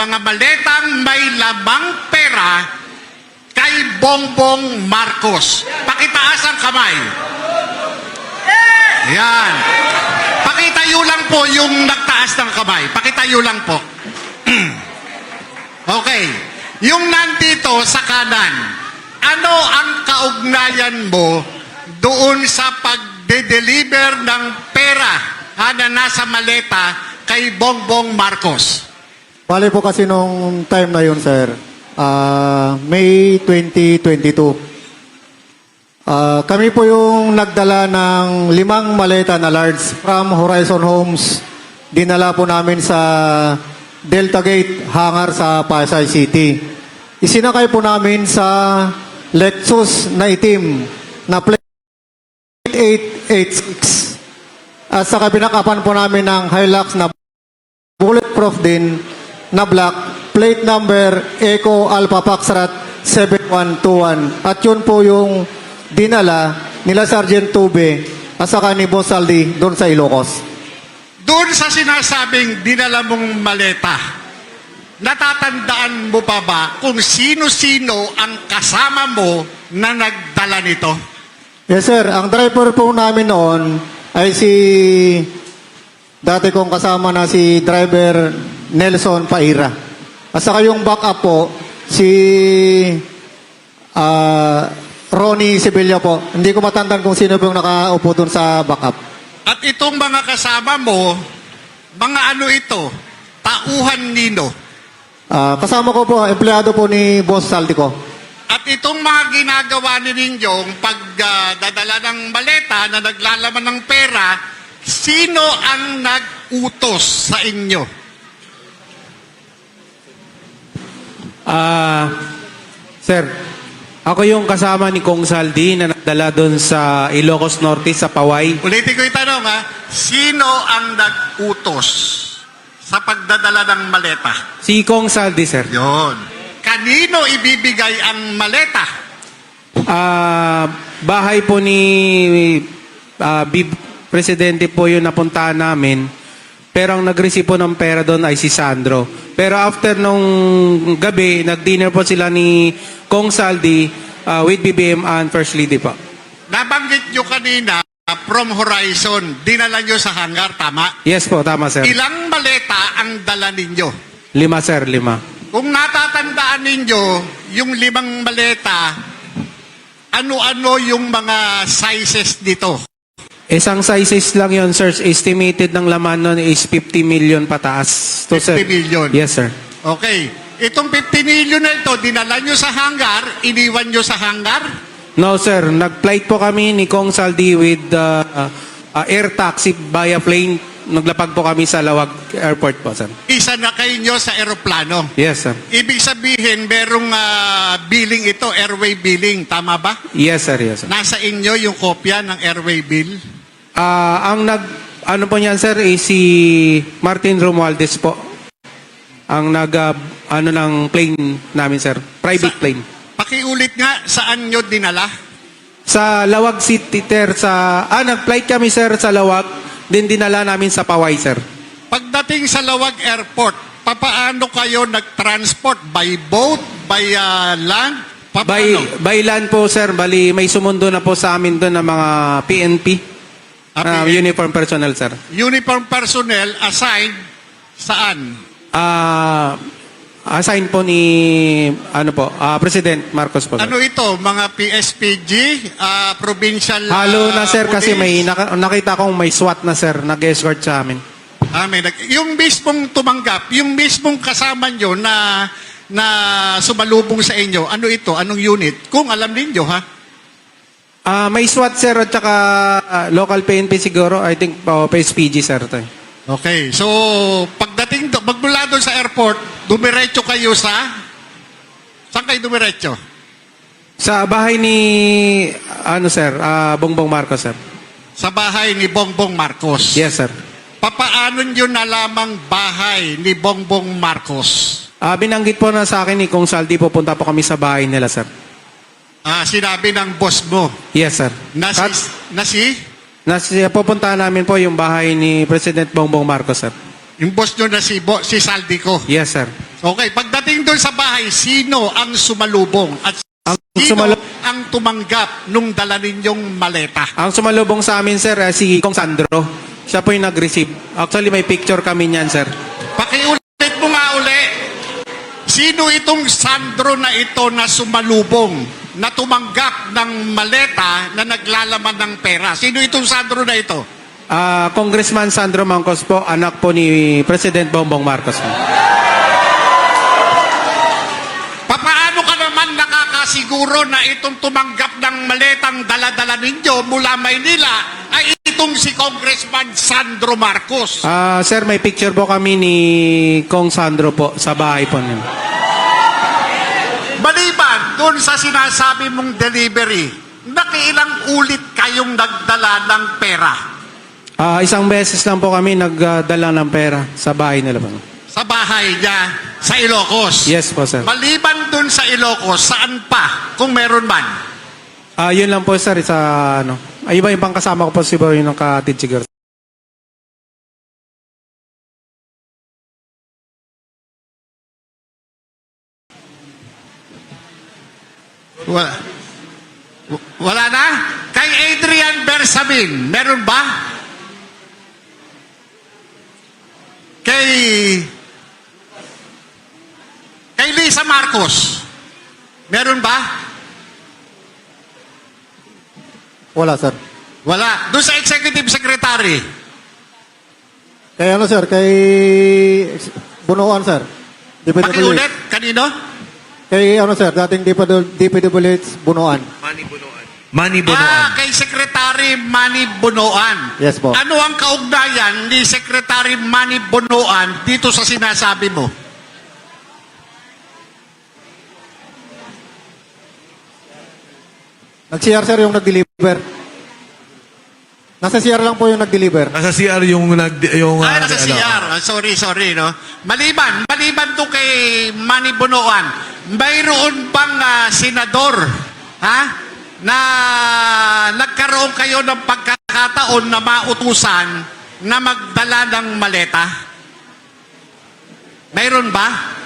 mga maletang may lamang pera kay Bongbong Marcos? Pakitaas ang kamay. Yan. Pakitayo lang po yung nagtaas ng kamay. Pakitayo lang po. Okay. Yung nandito sa kanan, ano ang kaugnayan mo doon sa pagde-deliver ng pera na nasa maleta kay Bongbong Marcos? Bale po kasi nung time na yun, sir, May 2022. Kami po yung nagdala ng 5 maleta na large from Horizon Homes. Dinala po namin sa Delta Gate hangar sa Pasay City. Isinakay po namin sa Lexus na itim na plate 886. At saka pinakapan po namin ng Hilux na bulletproof din na black, plate number Eco Alpha Foxtrot 7121. At yun po yung dinala nila Sergeant Tube at saka ni Boss Saldi doon sa Ilocos. Doon sa sinasabing dinala mong maleta, natatandaan mo pa ba kung sino-sino ang kasama mo na nagdala nito? Yes, sir. Ang driver po namin noon ay si dati kong kasama na si driver Nelson Paira. At saka yung backup po, si Ronnie Sibilya po. Hindi ko matandaan kung sino po yung nakaupo dun sa backup. At itong mga kasama mo, mga ano ito? Tauhan nino. Kasama ko po, empleyado po ni Boss Saldi ko. At itong mga ginagawa ninyong pagdadala ng maleta na naglalaman ng pera, sino ang nag-utos sa inyo? Sir, ako yung kasama ni Kong Saldi na nagdala doon sa Ilocos Norte sa Paway. Ulitin ko yung tanong sino ang nag-utos sa pagdadala ng maleta? Si Kong Saldi, sir. Yon. Kanino ibibigay ang maleta? Bahay po ni Presidente po yung napuntahan namin. Pero ang nag-receive po ng pera doon ay si Sandro. Pero after nung gabi, nag-dinner po sila ni Kong Saldi with BBM and First Lady po. Nabanggit nyo kanina from Horizon, dinala nyo sa hangar, tama? Yes po, tama sir. Ilang maleta ang dala ninyo? 5 sir, 5. Kung natatandaan ninyo, yung 5 maleta, ano-ano yung mga sizes dito? Isang sizes lang yun, sir. Estimated ng laman nun is 50 million pataas. 50 million? Yes, sir. Okay. Itong 50 million na ito, dinala nyo sa hangar, iniwan nyo sa hangar? No, sir. Nag-flight po kami ni Kong Saldi with air taxi via plane. Naglapag po kami sa Lawag Airport po, sir. Isa na kayo nyo sa aeroplano? Yes, sir. Ibig sabihin, merong billing ito, airway billing. Tama ba? Yes, sir. Yes, sir. Nasa inyo yung kopya ng airway bill? Ano po niyan, sir, is si Martin Romualdez po. Ang ng plane namin, sir. Private plane. Pakiulit nga, saan nyo dinala? Sa Lawag City, sir. Nag-flight kami, sir, sa Lawag. Din dinala namin sa Paway, sir. Pagdating sa Lawag Airport, papaano kayo nag-transport? By boat? By land? Papaano? By land po, sir. Bali, may sumundo na po sa amin doon ng mga PNP. Uniform personnel, sir. Uniform personnel assigned saan? Assign po ni President Marcos po. Sir. Ano ito? Mga PSPG? Provincial Halo na, sir, kasi police? may nakita kong may SWAT na, sir. Nag-escort sa amin. Yung mismong tumanggap, yung mismong kasama nyo na sumalubong sa inyo, ano ito? Anong unit? Kung alam ninyo, ha? May SWAT, sir, at saka local PNP siguro. I think PSPG, sir. Okay. So, pagdating magmula doon sa airport, dumiretso kayo sa... Saan kayo dumiretso? Sa bahay ni, sir, Bongbong Marcos, sir. Sa bahay ni Bongbong Marcos? Yes, sir. Papaano nyo nalamang bahay ni Bongbong Marcos? Binanggit po na sa akin ni Kong Saldi, pupunta po kami sa bahay nila, sir. Sinabi ng boss mo? Yes, sir. Pupuntahan namin po yung bahay ni President Bongbong Marcos, sir. Yung boss nyo na si Saldi ko? Yes, sir. Okay, pagdating doon sa bahay, sino ang sumalubong? At sino ang tumanggap nung dala ninyong maleta? Ang sumalubong sa amin, sir, si Kong Sandro. Siya po yung nag-receive. Actually, may picture kami niyan, sir. Pakiulit mo nga uli. Sino itong Sandro na ito na sumalubong, na tumanggap ng maleta na naglalaman ng pera? Sino itong Sandro na ito? Congressman Sandro Mangcos po, anak po ni President Bongbong Marcos. Paano ka naman nakakasiguro na itong tumanggap ng maletang dala-dala ninyo mula Maynila ay itong si Congressman Sandro Marcos? Sir, may picture po kami ni Kong Sandro po sa bahay po niya. Maliban doon sa sinasabi mong delivery, nakiilang ulit kayong nagdala ng pera? Isang beses lang po kami nagdala ng pera sa bahay nila po. Sa bahay niya sa Ilocos? Yes po, sir. Maliban doon sa Ilocos, saan pa kung meron man? Yun lang po, sir, sa ano. Iba-ibang kasama ko po siguro yung nakatid siguro. Wala na? Kay Adrian Bersamin, meron ba? Kay Lisa Marcos, meron ba? Wala, sir. Wala. Doon sa Executive Secretary, Kay ano, sir? Kay Bunuan, sir. DPWH. pakiulit, kanino? Kay ano, sir? Dating DPWH Bunuan. Manny Bonoan. Kay Secretary Manny Bonoan. Yes po. Ano ang kaugnayan ni Secretary Manny Bonoan dito sa sinasabi mo? Nag-CR, sir, yung nag-deliver. Nasa CR lang po yung nag-deliver. Nasa CR yung Nasa CR. Sorry, no? Maliban to kay Manny Bonoan, mayroon bang senador, na nagkaroon kayo ng pagkakataon na mautusan na magdala ng maleta? Mayroon ba?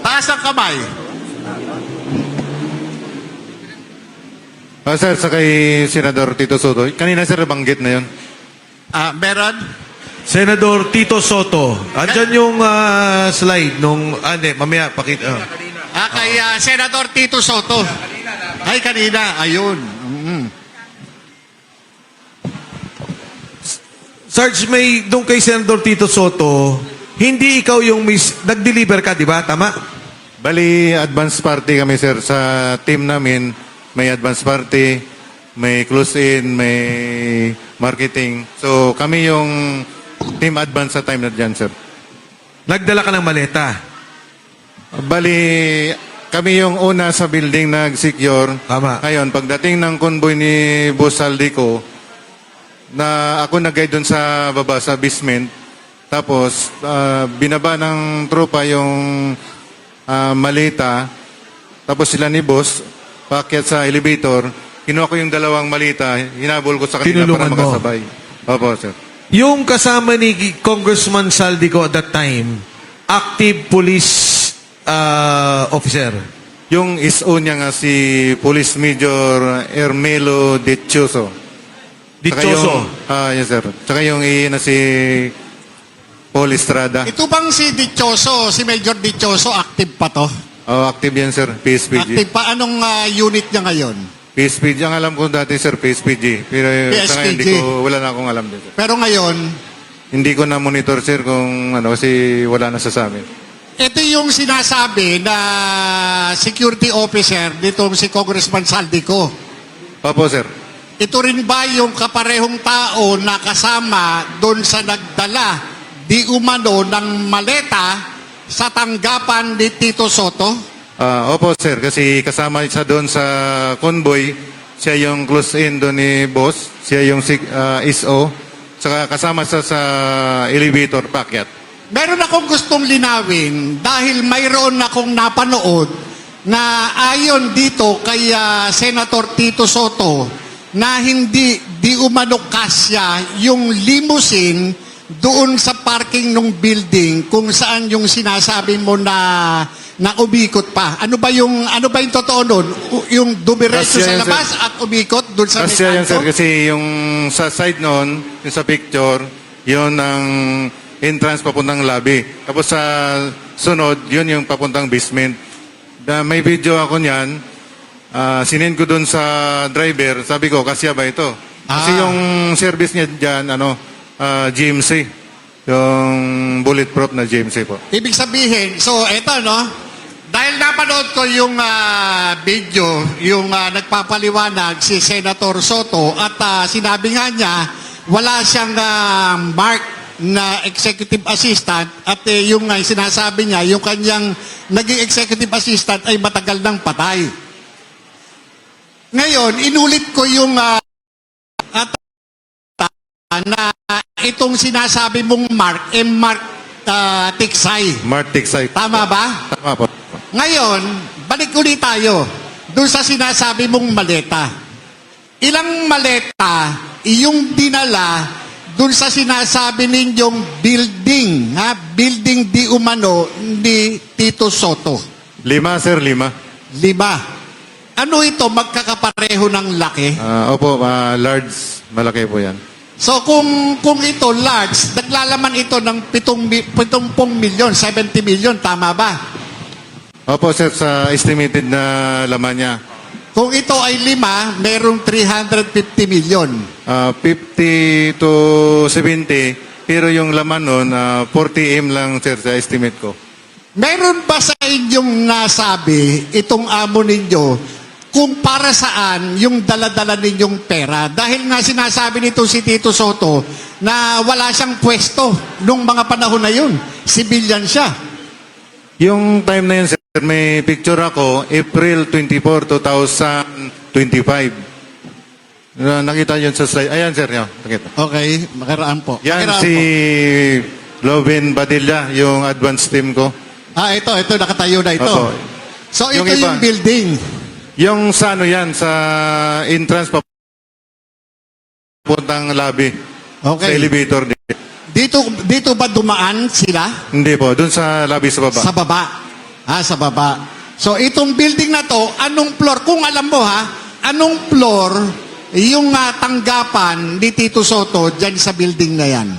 Taas ang kamay. Sir, sa kay Senador Tito Soto, kanina sir banggit na yun. Meron? Senador Tito Soto. Andyan yung slide nung... hindi, mamaya, pakita. Kay Senador Tito Soto. Ay, kanina. Ayun. Sarge, may doon kay Senador Tito Soto, hindi ikaw yung nag-deliver ka, di ba? Tama? Bali, advance party kami sir sa team namin. May advance party, may close-in, may marketing. So, kami yung team advance sa time na dyan, sir. Nagdala ka ng maleta. Bali, kami yung una sa building nag-secure. Tama. Ngayon, pagdating ng convoy ni Boss Saldico, na ako nag-guide dun sa baba, sa basement. Tapos, binaba ng tropa yung malita. Tapos sila ni Boss, paakyat sa elevator, kinuha ko yung dalawang malita, hinabol ko sa kanila para Tinulungan mo. makasabay. Opo, sir. Yung kasama ni Congressman Saldico at that time, active police officer. Yung SO niya nga si Police Major Ermelo Dichoso. Dichoso. Yes, sir. Tsaka yung na si Paul Estrada. Ito bang si Dichoso, si Major Dichoso, active pa to? Active yan, sir. PSPG. Active pa. Anong unit niya ngayon? PSPG. Ang alam ko dati, sir, PSPG. Pero sa ngayon, PSPG. wala na akong alam din, sir. Pero ngayon, Hindi ko na monitor, sir, kung kasi wala na sa amin. ito yung sinasabi na security officer nitong si Congressman Saldico. Opo, sir. Ito rin ba yung kaparehong tao na kasama doon sa nagdala di umano ng maleta sa tanggapan ni Tito Soto? Opo, sir. Kasi kasama siya doon sa convoy. Siya yung close-in doon ni boss. Siya yung SO. Saka kasama siya sa elevator packet. Meron akong gustong linawin dahil mayroon akong napanood na ayon dito kay Senator Tito Soto na hindi di umano kasya yung limousine doon sa parking ng building kung saan yung sinasabi mo na umikot pa. Ano ba yung totoo nun? Yung dumiretso Kasya sa yan, labas at umikot doon sa Kasi yan, sir, mekanto? kasi yung sa side noon, yung sa picture, yun ang entrance papuntang lobby. Tapos sa sunod, yun yung papuntang basement. May video ako niyan, sinend ko doon sa driver, sabi ko, kasya ba ito? Kasi yung service niya dyan, GMC. Yung bulletproof na GMC po. Ibig sabihin, so eto no, dahil napanood ko yung video, yung nagpapaliwanag si Senator Soto at sinabi nga niya, wala siyang mark na executive assistant at yung sinasabi niya, yung kanyang naging executive assistant ay matagal nang patay. Ngayon, inulit ko yung na itong sinasabi mong Mark, Mark Tiksay. Martix site. Tama ba? Tama po. Ngayon, balik ulit tayo doon sa sinasabi mong maleta. Ilang maleta yung dinala doon sa sinasabi ninyong building, building di umano ni Tito Soto? 5, sir, 5. 5. Ano ito, magkakapareho ng laki? Opo, large, malaki po yan. So kung ito large, naglalaman ito ng 70 milyon, 70 milyon, tama ba? Opo, sir, sa estimated na laman niya. Kung ito ay 5, merong 350 milyon. 50 to 70, pero yung laman nun, 40 M lang, sir, sa estimate ko. Meron ba sa inyong nasabi, itong amo ninyo, kung para saan yung dala-dala ninyong pera? Dahil nga sinasabi nito si Tito Soto na wala siyang pwesto nung mga panahon na yun. Civilian siya. Yung time na yun, sir, may picture ako, April 24, 2025. Nakita yun sa slide. Ayan, sir, yun. Nakita. Okay, makaraan po. Yan Makaraan si po. Lovin Badilla, yung advance team ko. Ito, nakatayo na ito. Opo. So ito Yung iba. yung building. Yung sa ano yan, sa entrance papuntang lobby. Sa Okay. elevator. Dito ba dumaan sila? Hindi po, dun sa lobby sa baba. Sa baba. Sa baba. So itong building na to, anong floor? Kung alam mo anong floor yung tanggapan ni Tito Soto dyan sa building na yan?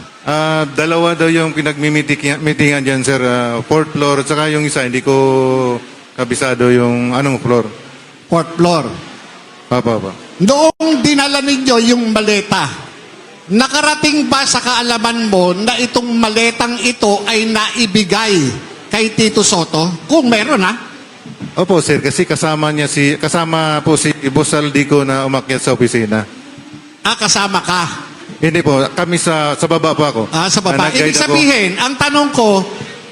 Dalawa daw yung pinagmimitingan dyan, sir. Fourth floor, at saka yung isa, hindi ko kabisado yung anong floor. Fourth floor. Papa. Noong dinala ninyo yung maleta, nakarating ba sa kaalaman mo na itong maletang ito ay naibigay kay Tito Soto? Kung meron Opo, sir, kasi kasama po si Boss Saldico na umakyat sa opisina. Kasama ka. Hindi po, kami sa baba po ako. Sa baba. Nag-guide Ibig ako. sabihin, ang tanong ko,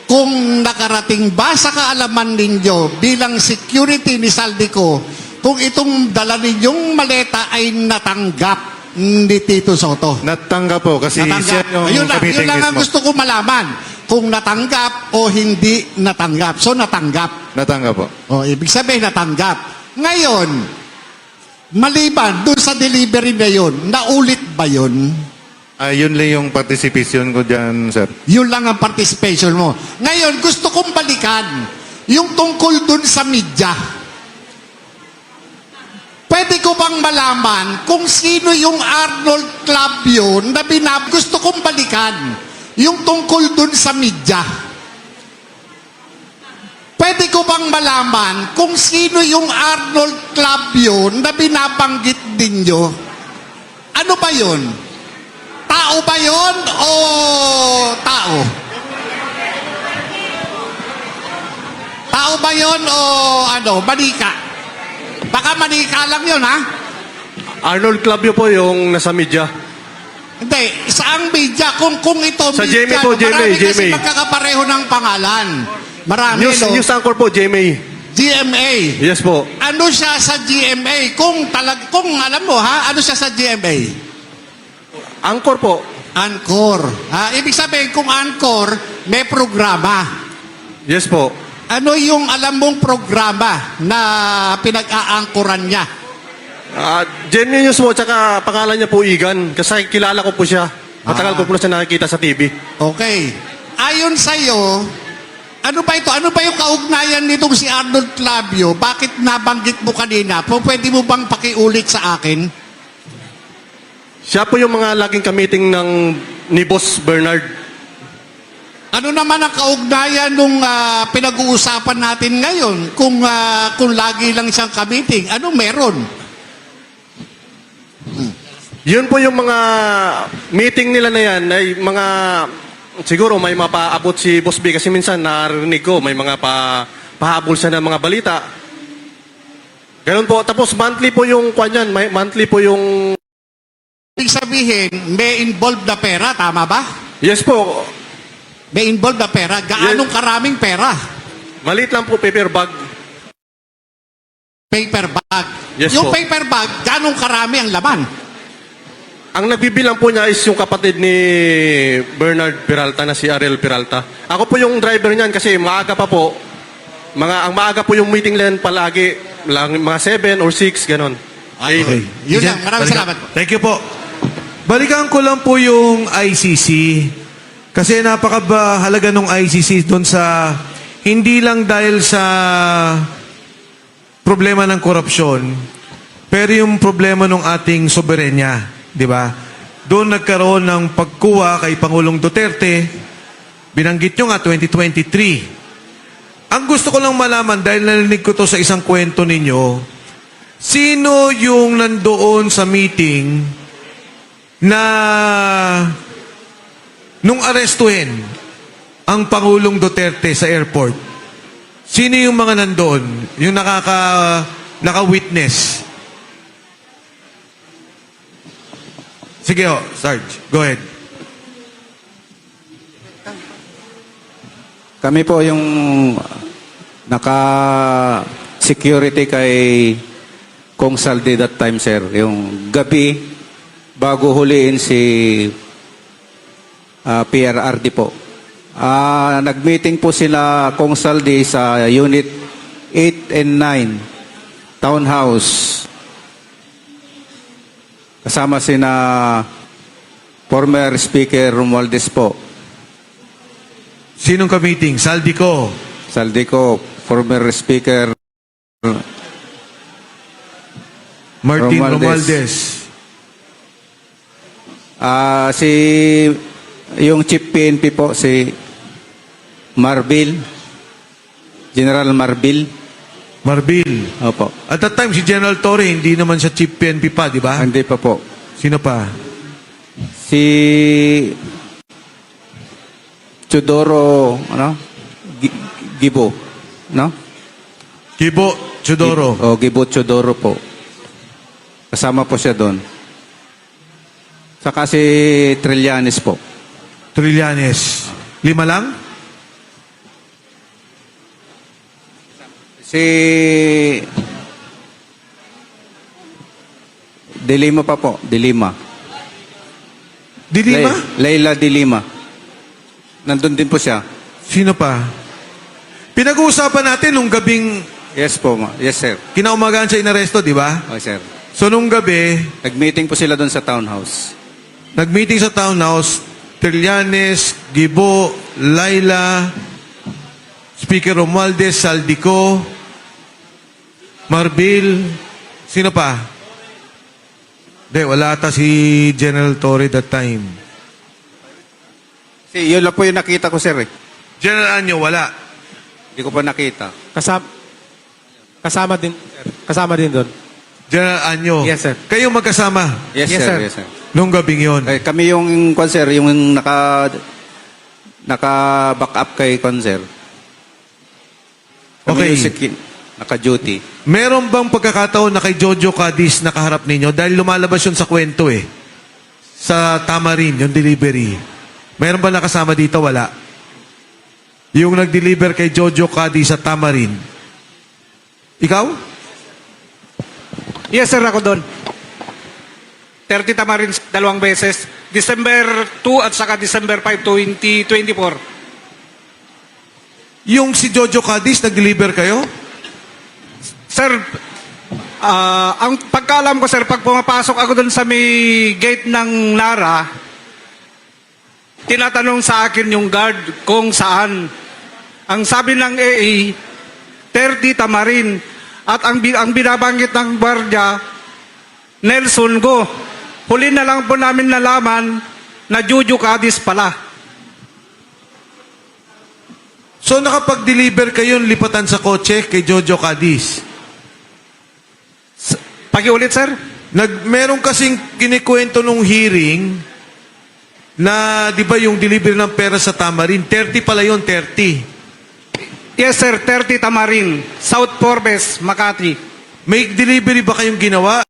kung nakarating ba sa kaalaman ninyo bilang security ni Saldico, kung itong dala ninyong maleta ay natanggap ni Tito Soto? Natanggap po kasi siya yung Yun lang committee ang mismo. gusto ko malaman. Kung natanggap o hindi natanggap. So, natanggap. Natanggap po. Ibig sabihin, natanggap. Ngayon, maliban doon sa delivery na yun, naulit ba yun? Yun lang yung participation ko dyan, sir. Yun lang ang participation mo. Ngayon, gusto kong balikan yung tungkol dun sa media. Pwede ko bang malaman kung sino yung Arnold Club yun na gusto kong balikan yung tungkol dun sa media. Pwede ko bang malaman kung sino yung Arnold Club yun na binabanggit ninyo? Ano ba yun? Tao ba yun o tao? Tao ba yun o manika? Baka manika lang yun, Arnold Clavio po yung nasa media. Hindi, saang media? Kung ito Sa media, GMA po, marami GMA. kasi magkakapareho ng pangalan. Marami, News anchor po, GMA. GMA. Yes po. Ano siya sa GMA? Kung alam mo ano siya sa GMA? Anchor po. Anchor. Ibig sabihin, kung Anchor, may programa. Yes po. Ano yung alam mong programa na pinag-aangkoran niya? GMA News po, tsaka pangalan niya po Igan. Kasi kilala ko po siya. Matagal ko po na siya nakikita sa TV. Okay. Ayon sa'yo, ano ba ito? Ano ba yung kaugnayan nitong si Arnold Clavio? Bakit nabanggit mo kanina? Pwede mo bang pakiulit sa akin? Siya po yung mga laging kamiting ni Boss Bernard. Ano naman ang kaugnayan nung pinag-uusapan natin ngayon? Kung lagi lang siyang kamiting, ano meron? Yun po yung mga meeting nila na yan, ay mga, siguro may mapaabot si Boss B kasi minsan narinig ko, may mga pahabol siya ng mga balita. Ganun po. Tapos monthly po yung kanyan, monthly po yung... Ibig sabihin, may involved na pera, tama ba? Yes po, May involved na pera. Gaanong karaming pera? maliit lang po paper bag. Paper bag. Yes Yung po. paper bag, gaanong karami ang laman? Ang nagbibilang po niya is yung kapatid ni Bernard Peralta na si Ariel Peralta. Ako po yung driver niyan kasi maaga pa po. Ang maaga po yung meeting lang palagi. Mga 7 or 6, ganon. Okay. Yun lang. Maraming salamat. Thank you po. Balikan ko lang po yung ICC. Kasi napakahalaga ng ICC doon sa, hindi lang dahil sa problema ng korupsyon, pero yung problema ng ating soberenya, di ba? Doon nagkaroon ng pagkuha kay Pangulong Duterte, binanggit nyo nga 2023. Ang gusto ko lang malaman, dahil narinig ko to sa isang kwento ninyo, sino yung nandoon sa meeting na nung arestuhin ang Pangulong Duterte sa airport? Sino yung mga nandoon? Yung naka-witness? Sige ho, Sarge. Go ahead. Kami po yung naka-security kay Kong Saldi that time, sir. Yung gabi, bago huliin si PRRD po. Nag-meeting po sila Kong Saldi sa Unit 8 and 9, Townhouse. Kasama sina former Speaker Romualdez po. Sinong ka-meeting? Saldico. Saldico, former Speaker Martin Romualdez. Romualdez. Yung Chief PNP po, si Marbil, General Marbil. Marbil. Opo. At that time, si General Torre, hindi naman siya Chief PNP pa, di ba? Hindi pa po. Sino pa? Si Chudoro, Gibo, no? Kibo Chudoro. Gibo Chudoro po. Kasama po siya doon. Saka si Trillanes po. Trillanes. 5 lang? Si Dilima pa po. Dilima. Di 5? Leila Dilima. Nandun din po siya. Sino pa? Pinag-uusapan natin nung gabing Yes po, yes sir. kinaumagaan siya inaresto, di ba? Okay sir. So nung gabi, Nag-meeting po sila doon sa townhouse. nag-meeting sa townhouse, Trillanes, Gibo, Laila, Speaker Romualdez, Saldico, Marbil, sino pa? Hindi, wala ata si General Torre that time. Yun lang po yung nakita ko sir eh. General Anyo, wala. Hindi ko pa nakita. Kasama din, sir. Kasama din doon. General Anyo. Yes, sir. Kayo magkasama Yes, Yes, sir. sir. Yes sir. nung gabing yon. Kami yung sir, yung naka-back up kay sir. Kami Okay. yung naka-duty. Meron bang pagkakataon na kay Jojo Cadiz nakaharap ninyo? Dahil lumalabas yun sa kwento eh. Sa Tamarin, yung delivery. Meron ba nakasama dito? Wala. Yung nag-deliver kay Jojo Cadiz sa Tamarin. Ikaw? Yes, sir, ako doon. 30 Tamarins, 2 beses. December 2 at saka December 5, 2024. Yung si Jojo Cadiz, nag-deliver kayo? Sir, ang pagkaalam ko, sir, pag pumapasok ako doon sa may gate ng Nara, tinatanong sa akin yung guard kung saan. Ang sabi ng AA, 30 Tamarin. At ang binabanggit ng gwardiya, Nelson Go. Huli na lang po namin nalaman na Jojo Cadiz pala. So nakapag-deliver kayo ng lipatan sa kotse kay Jojo Cadiz. Pakiulit, sir? Meron kasing kinikwento nung hearing na, di ba, yung delivery ng pera sa Tamarin, 30 pala yun, 30. Yes, sir. 30 Tamarin. South Forbes, Makati. May delivery ba kayong ginawa?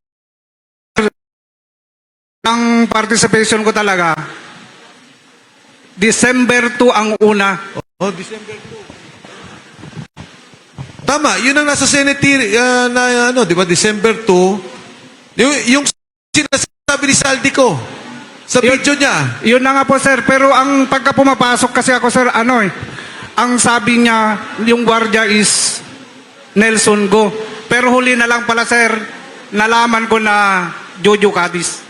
Ang participation ko talaga, December 2 ang una. Oh, December 2. Tama, yun ang nasa Senate na ano, di ba, December 2. Yung sinasabi ni Saldico sa video niya. Yun na nga po, sir. Pero ang pagka pumapasok kasi ako, sir, ang sabi niya, yung gwardiya is Nelson Go. Pero huli na lang pala, sir, nalaman ko na Jojo Cadiz.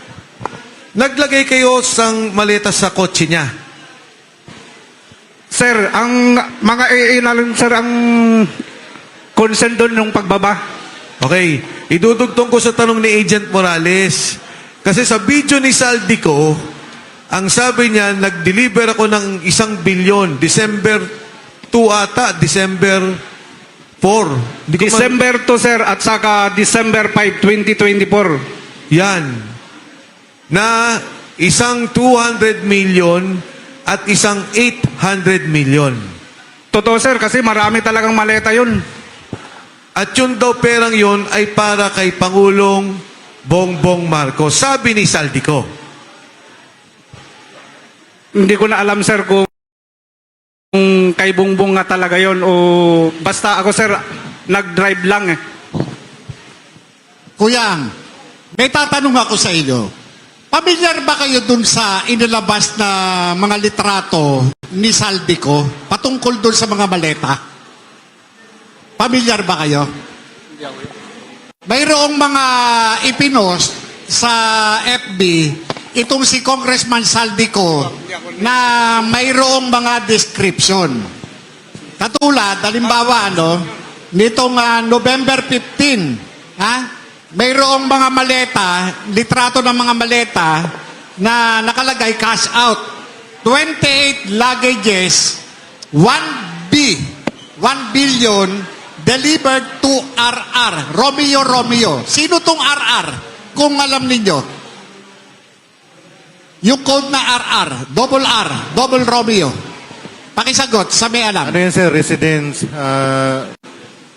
Naglagay kayo sang maleta sa kotse niya. Sir, ang mga AA na lang, sir, ang concern doon nung pagbaba. Okay, idudugtong ko sa tanong ni Agent Morales. Kasi sa video ni Saldico, ang sabi niya, nag-deliver ako ng 1 bilyon. December 2 ata, December 4. Hindi ko December 2, sir, at saka December 5, 2024. Yan. Na isang 200 million at isang 800 million. Totoo, sir, kasi marami talagang maleta yun. At yun daw perang yun ay para kay Pangulong Bongbong Marcos. Sabi ni Saldico. Hindi ko na alam, sir, kung kay Bongbong nga talaga yun o basta ako, sir, nag-drive lang eh. Kuyang, may tatanong ako sa inyo. Pamilyar ba kayo dun sa inilabas na mga litrato ni Saldico patungkol dun sa mga maleta? Pamilyar ba kayo? Mayroong mga ipinost sa FB itong si Congressman Saldico na mayroong mga description. Katulad, halimbawa, nitong November 15, mayroong mga maleta, litrato ng mga maleta na nakalagay cash out. 28 luggages, 1 billion delivered to RR. Romeo. Sino tong RR? Kung alam ninyo. Yung code na RR, double Romeo. Pakisagot, sa may alam. Ano yan, sir? Residence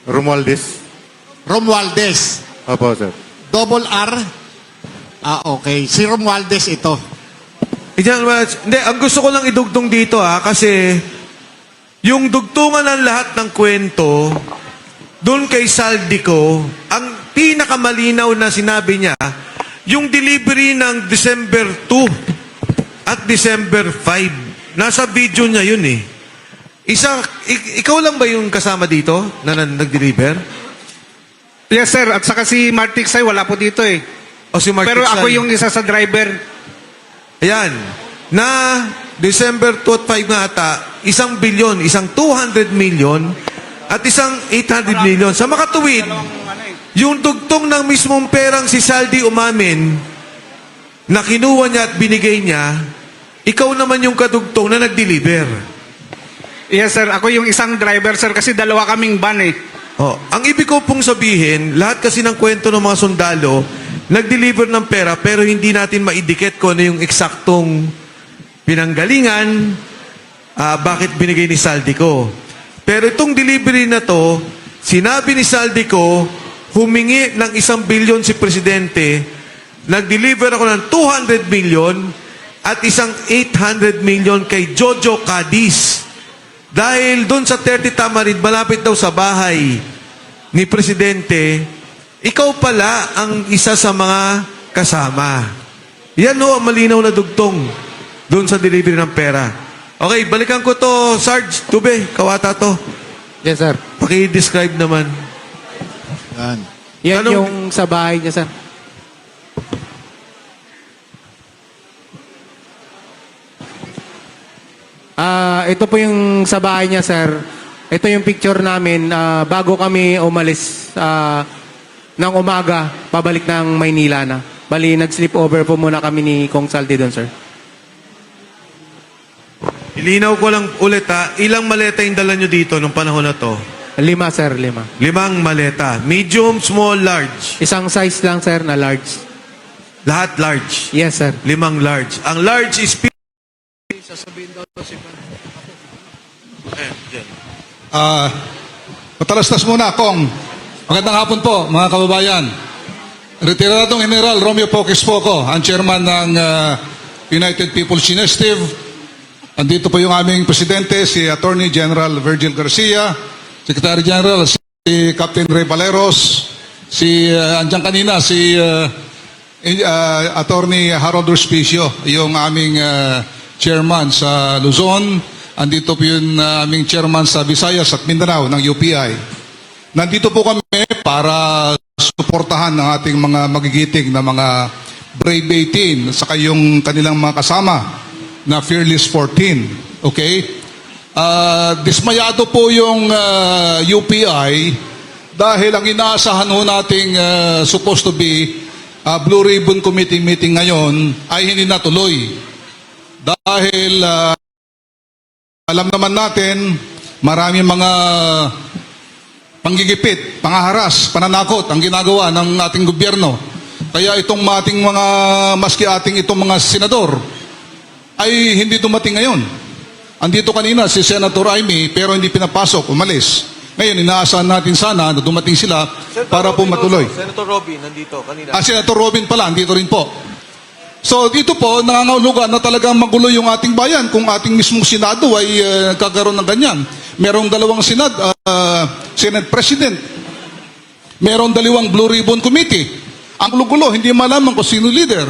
Romualdez? Romualdez. Opo, sir. Double R. Okay. Si Romualdez ito. Hindi, ang gusto ko lang idugtong dito kasi yung dugtungan ng lahat ng kwento doon kay Saldico, ang pinakamalinaw na sinabi niya, yung delivery ng December 2 at December 5. Nasa video niya yun eh. Ikaw lang ba yung kasama dito na nag-deliver? Yes, sir, at saka si Martik Say, wala po dito eh. O si Mark Pero ako Tiksay? yung isa sa driver. Ayan. Na December 2 at 5 nga ata, 1 bilyon, isang 200 million at isang 800 million. Sa makatuwid, yung dugtong ng mismong perang si Saldi umamin na kinuha niya at binigay niya, ikaw naman yung kadugtong na nag-deliver. Yes, sir, ako yung isang driver, sir, kasi dalawa kaming van eh. Oh, ang ibig ko pong sabihin, lahat kasi ng kwento ng mga sundalo, nag-deliver ng pera pero hindi natin maidikit kung ano yung eksaktong pinanggalingan, bakit binigay ni Saldico. Pero itong delivery na to, sinabi ni Saldico, humingi ng 1 bilyon si Presidente, nag-deliver ako ng 200 million at isang 800 million kay Jojo Cadiz. Dahil doon sa 30 Tamarin, malapit daw sa bahay ni Presidente, ikaw pala ang isa sa mga kasama. Yan ho ang malinaw na dugtong doon sa delivery ng pera. Okay, balikan ko to, Sarge, Tube, kawata to. Yes, sir. Paki-describe naman. Yan. Yan Anong- yung sa bahay niya, sir. Ito po yung sa bahay niya, sir. Ito yung picture namin bago kami umalis ng umaga, pabalik ng Maynila na. Bali, nag-sleep over po muna kami ni Kong Saldi doon, sir. Ilinaw ko lang ulit ha, ilang maleta yung dala nyo dito nung panahon na to? 5, sir, 5. 5 maleta. Medium, small, large. Isang size lang, sir, na large. Lahat large. Yes, sir. 5 large. Ang large is... Matalastas muna, Kong. Magandang hapon po, mga kababayan. Retiradong General Romeo Poques Poco, ang chairman ng United People's Initiative. Andito po yung aming presidente, si Attorney General Virgil Garcia, Secretary General, si Captain Ray Valeros, andyan kanina, si Attorney Harold Ruspicio, yung aming chairman sa Luzon. Andito po yung aming chairman sa Visayas at Mindanao ng UPI. Nandito po kami para suportahan ng ating mga magigiting na mga Brave 18 at saka yung kanilang mga kasama na Fearless 14. Okay? Dismayado po yung UPI dahil ang inaasahan ho nating supposed to be Blue Ribbon Committee meeting ngayon ay hindi natuloy. Dahil alam naman natin, maraming mga panggigipit, pangaharas, pananakot ang ginagawa ng ating gobyerno. Kaya itong ating mga, maski ating itong mga senador, ay hindi dumating ngayon. Andito kanina si Senator Amy, pero hindi pinapasok, umalis. Ngayon, inaasahan natin sana na dumating sila para po matuloy. Senator Robin, nandito kanina. Senator Robin pala, andito rin po. So dito po, nangangahulugan na talagang magulo yung ating bayan kung ating mismong Senado ay kagaroon ng ganyan. Merong 2 Senate President. Merong 2 Blue Ribbon Committee. Ang gulo-gulo, hindi malaman kung sino leader.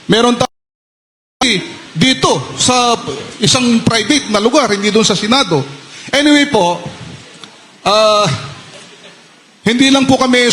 Meron dito sa isang private na lugar, hindi doon sa Senado. Anyway po, hindi lang po kami